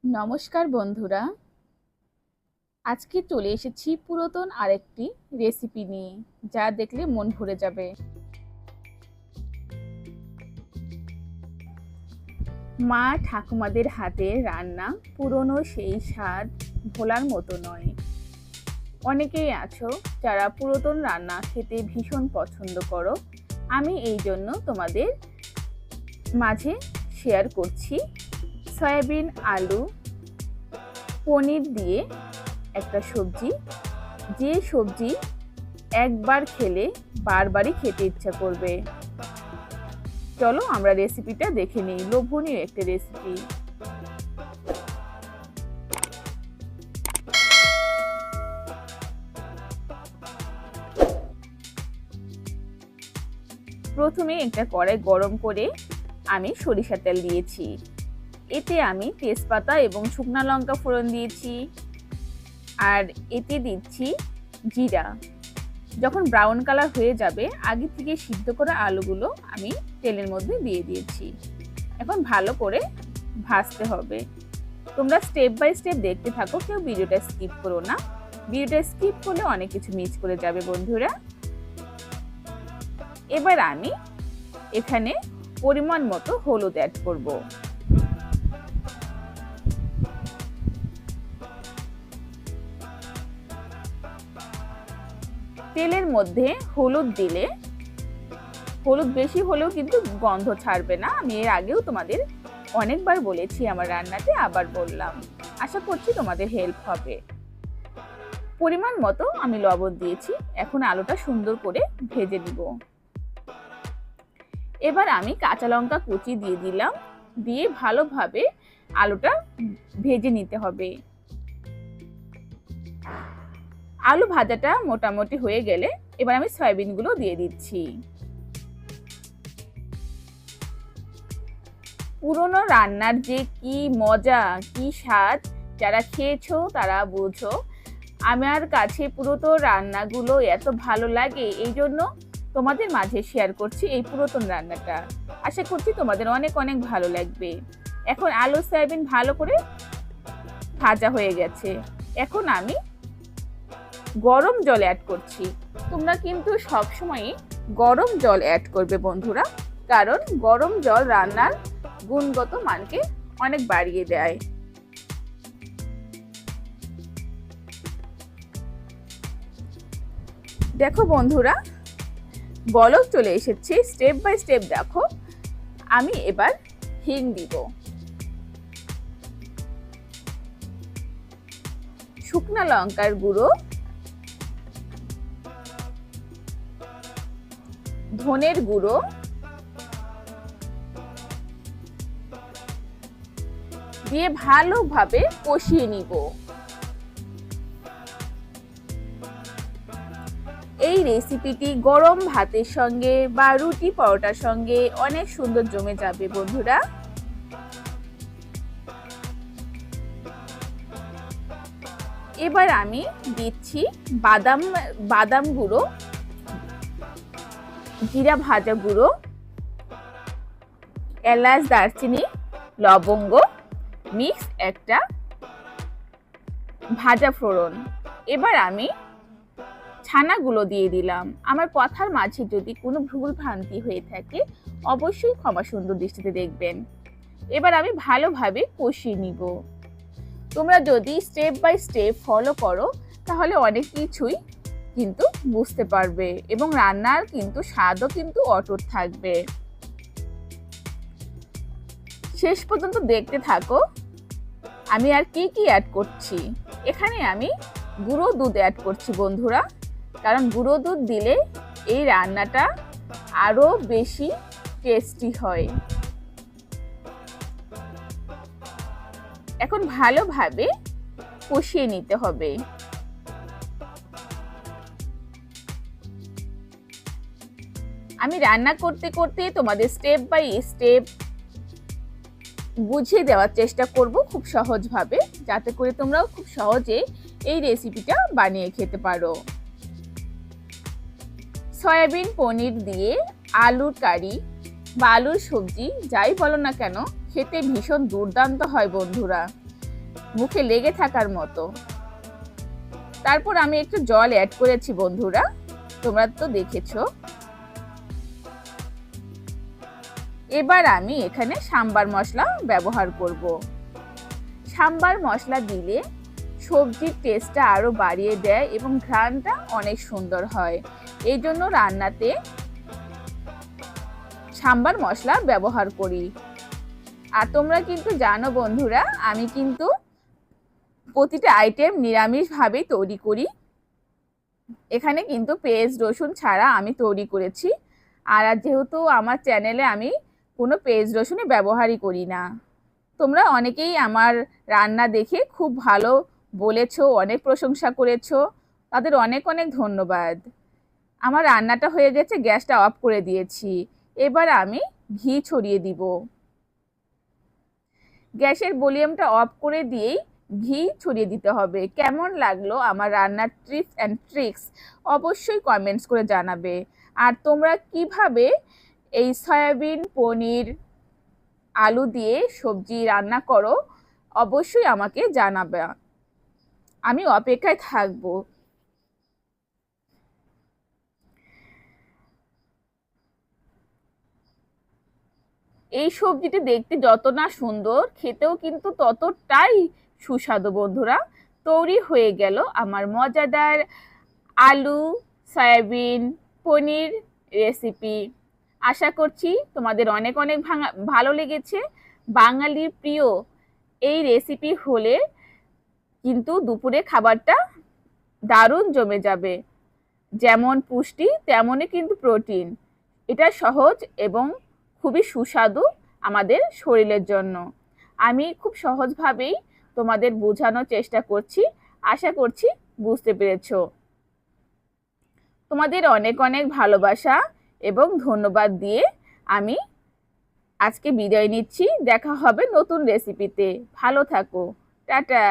নমস্কার বন্ধুরা, আজকে চলে এসেছি পুরাতন আরেকটি রেসিপি নিয়ে, যা দেখলে মন ভরে যাবে। মা ঠাকুমাদের হাতের রান্না পুরনো সেই স্বাদ ভোলার মতো নয়। অনেকেই আছো যারা পুরাতন রান্না খেতে ভীষণ পছন্দ করো। আমি এই জন্য তোমাদের মাঝে শেয়ার করছি সয়াবিন, আলু, পনির দিয়ে একটা সবজি, যে সবজি একবার খেলে বারবারই খেতে ইচ্ছা করবে। চলো আমরা রেসিপিটা দেখে নিই। লোভনীয় একটা রেসিপি। প্রথমে একটা কড়াই গরম করে আমি সরিষার তেল দিয়েছি। এতে আমি তেজপাতা এবং শুকনো লঙ্কা ফোড়ন দিয়েছি, আর এতে দিচ্ছি জিরা। যখন ব্রাউন কালার হয়ে যাবে, আগে থেকে সিদ্ধ করা আলুগুলো আমি তেলের মধ্যে দিয়ে দিয়েছি। এখন ভালো করে ভাজতে হবে। তোমরা স্টেপ বাই স্টেপ দেখতে থাকো, কেউ ভিডিওটা স্কিপ করো না। ভিডিওটা স্কিপ করলে অনেক কিছু মিস করে যাবে বন্ধুরা। এবার আমি এখানে পরিমাণ মতো হলুদ অ্যাড করব। তেলের মধ্যে হলুদ দিলে, হলুদ বেশি হলেও কিন্তু গন্ধ ছাড়বে না। আমি এর আগেও তোমাদের অনেকবার বলেছি আমার রান্নাতে, আবার বললাম। আশা করছি তোমাদের হেল্প হবে। পরিমাণ মতো আমি লবণ দিয়েছি। এখন আলুটা সুন্দর করে ভেজে নিব। এবার আমি কাঁচা লঙ্কা কুচি দিয়ে দিলাম, দিয়ে ভালোভাবে আলুটা ভেজে নিতে হবে। আলু ভাজাটা মোটামুটি হয়ে গেলে এবার আমি সয়াবিনগুলো দিয়ে দিচ্ছি। পুরনো রান্নার যে কি মজা, কি স্বাদ, যারা খেয়েছো তারা বুঝো। আমার কাছে পুরাতন রান্নাগুলো এত ভালো লাগে, এই জন্য তোমাদের মাঝে শেয়ার করছি এই পুরাতন রান্নাটা। আশা করছি তোমাদের অনেক অনেক ভালো লাগবে। এখন আলু সয়াবিন ভালো করে ভাজা হয়ে গেছে। এখন আমি গরম জল অ্যাড করছি। তোমরা কিন্তু সবসময় গরম জল অ্যাড করবে বন্ধুরা, কারণ গরম জল রান্নার গুণগত মানকে অনেক বাড়িয়ে দেয়। দেখো বন্ধুরা, বলক চলে এসেছে। স্টেপ বাই স্টেপ দেখো। আমি এবার হিং দিব, শুকনো লঙ্কার গুঁড়ো, ধনের গুঁড়ো, দিয়ে ভালোভাবে কষিয়ে নিব। এই রেসিপিটি গরম ভাতের সঙ্গে বা রুটি পরোটার সঙ্গে অনেক সুন্দর জমে যাবে বন্ধুরা। এবার আমি দিচ্ছি বাদাম গুঁড়ো, জিরা ভাজা গুঁড়ো, এলাচ, দারচিনি, লবঙ্গ মিক্স একটা ভাজা ফোড়ন। এবার আমি ছানাগুলো দিয়ে দিলাম। আমার কথার মাঝে যদি কোনো ভুল ভ্রান্তি হয়ে থাকে অবশ্যই ক্ষমা সুন্দর দৃষ্টিতে দেখবেন। এবার আমি ভালোভাবে কষিয়ে নিব। তোমরা যদি স্টেপ বাই স্টেপ ফলো করো তাহলে অনেক কিছুই কিন্তু বুঝতে পারবে, এবং রান্নার কিন্তু স্বাদও কিন্তু অটুট থাকবে। শেষ পর্যন্ত দেখতে থাকো আমি আর কি কি অ্যাড করছি। এখানে আমি গুঁড়ো দুধ অ্যাড করছি বন্ধুরা, কারণ গুঁড়ো দুধ দিলে এই রান্নাটা আরো বেশি টেস্টি হয়। এখন ভালোভাবে কষিয়ে নিতে হবে। আমি রান্না করতে করতে তোমাদের স্টেপ বাই স্টেপ বুঝিয়ে দেওয়ার চেষ্টা করব খুব সহজভাবে, যাতে করে তোমরাও খুব সহজে এই রেসিপিটা বানিয়ে খেতে পারো। সয়াবিন পনির দিয়ে আলুর কারি বা আলুর সবজি যাই বলো না কেন, খেতে ভীষণ দুর্দান্ত হয় বন্ধুরা। মুখে লেগে থাকার মতো। তারপর আমি একটু জল অ্যাড করেছি বন্ধুরা, তোমরা তো দেখেছো। এবার আমি এখানে সাম্বার মশলা ব্যবহার করব। সাম্বার মশলা দিলে সবজির টেস্টটা আরো বাড়িয়ে দেয় এবং ঘ্রাণটা অনেক সুন্দর হয়। এই জন্য রান্নাতে সাম্বার মশলা ব্যবহার করি। আর তোমরা কিন্তু জানো বন্ধুরা, আমি কিন্তু প্রতিটা আইটেম নিরামিষভাবেই তৈরি করি। এখানে কিন্তু পেঁয়াজ রসুন ছাড়া আমি তৈরি করেছি। আর যেহেতু আমার চ্যানেলে আমি কোনো পেঁয়াজ রসুনই ব্যবহারই করি না। তোমরা অনেকেই আমার রান্না দেখে খুব ভালো বলেছো, অনেক প্রশংসা করেছো, তাদের অনেক অনেক ধন্যবাদ। আমার রান্নাটা হয়ে গেছে, গ্যাসটা অফ করে দিয়েছি। এবার আমি ঘি ছড়িয়ে দিব। গ্যাসের ভলিউমটা অফ করে দিয়েই ঘি ছড়িয়ে দিতে হবে। কেমন লাগলো আমার রান্নার টিপস অ্যান্ড ট্রিক্স অবশ্যই কমেন্টস করে জানাবে। আর তোমরা কিভাবে এই সয়াবিন, পনির, আলু দিয়ে সবজি রান্না করো অবশ্যই আমাকে জানাবে, আমি অপেক্ষায় থাকবো। এই সবজিটি দেখতে যত না সুন্দর, খেতেও কিন্তু ততটাই সুস্বাদু বন্ধুরা। তৈরি হয়ে গেল আমার মজাদার আলু সয়াবিন পনির রেসিপি। আশা করছি তোমাদের অনেক অনেক ভালো লেগেছে। বাঙালির প্রিয় এই রেসিপি হলে কিন্তু দুপুরে খাবারটা দারুণ জমে যাবে। যেমন পুষ্টি তেমনই কিন্তু প্রোটিন। এটা সহজ এবং খুবই সুস্বাদু আমাদের শরীরের জন্য। আমি খুব সহজভাবেই তোমাদের বোঝানোর চেষ্টা করছি, আশা করছি বুঝতে পেরেছো। তোমাদের অনেক অনেক ভালোবাসা এবং ধন্যবাদ দিয়ে আমি আজকে বিদায় নিচ্ছি। দেখা হবে নতুন রেসিপিতে। ভালো থাকো, টাটা।